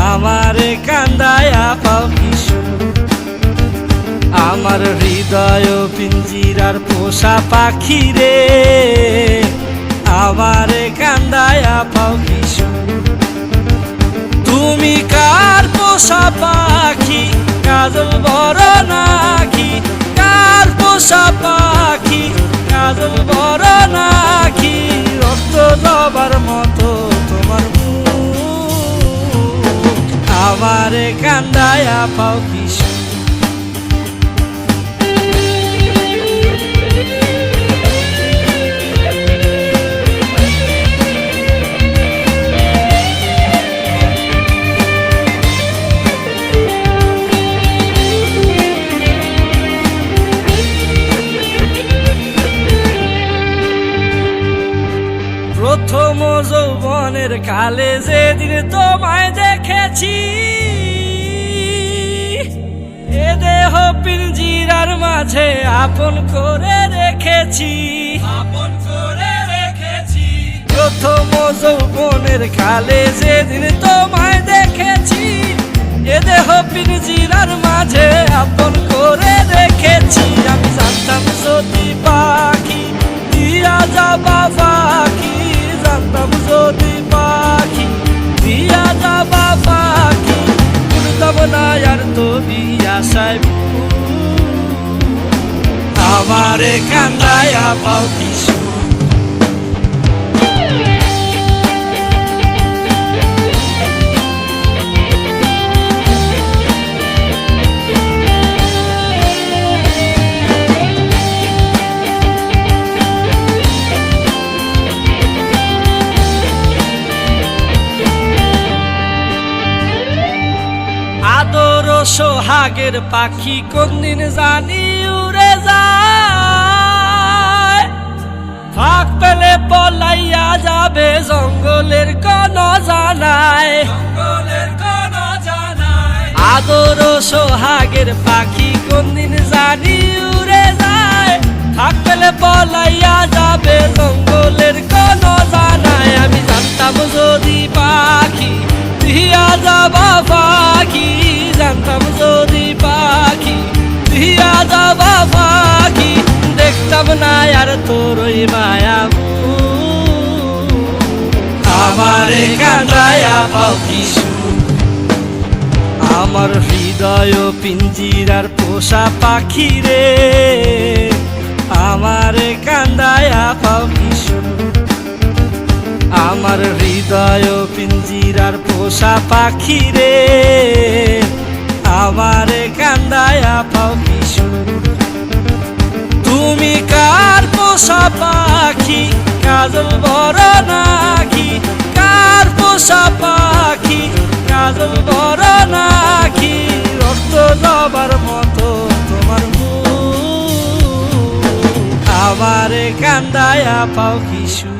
আমারে কান্দায়া পাও কিশোর। আমার হৃদয় পিঞ্জিরার পোষা পাখি রে, আমারে কান্দায়া পাও কিশোর। তুমি কার পোষা পাখি, কাজল বড় নাকি? কার পোষা পাখি, কাজল বড় নাকি? রক্ত জবার মতো তোমার মুখ, আমারে কান্দায়া পাও কিশোর। প্রথম যৌবনের কালে যেদিন তোমায় দেখেছি, এ দেহ পিঞ্জিরার মাঝে আপন করে রেখেছি, আপন করে রেখেছি। প্রথম যৌবনের কালে যেদিন তোমায় দেখেছি, এ দেহ পিঞ্জিরার মাঝে আপন করে রেখেছি। আমি জানতাম যদি পাখি দিয়া যাবা পাখি, জানতাম যদি পাখি দিয়া যাবা পাখি, উড়তাম না আর তুমি আশায়। আমারে কান্দায়া পাও কিশোর। আদর সোহাগের পাখি কোনদিন জানি উড়ে যায়, ফাঁক পেলে পলাইয়া যাবে জঙ্গলের কোন জানায়, জঙ্গলের কোন জানায়। আদর সোহাগের পাখি কোনদিন জানি উড়ে যায়, ফাঁক পেলে পলাইয়া যাবে জঙ্গলের কোন জানায়। আমি জানতাম যদি পাখি দিয়া যাবা পাখি, জানতাম যদি পাখি দিয়া যাবা পাখি, দেখতাম না আর তোর ওই মায়া। আমারে কান্দায়া পাও কিশোর। আমার হৃদয় পিঞ্জিরার পোষা পাখি রে, আমারে কান্দায়া পাও কিশোর। আমার হৃদয় পিঞ্জিরার পোষা পাখি রে, আমারে কান্দায়া পাও কিশোর। তুমি কার পোষা পাখি, কাজল বড় নাকি? কার পোষা পাখি, কাজল বড় নাকি? রক্ত জবার মতো তোমার মুখ, আমারে কান্দায়া পাও কিশোর।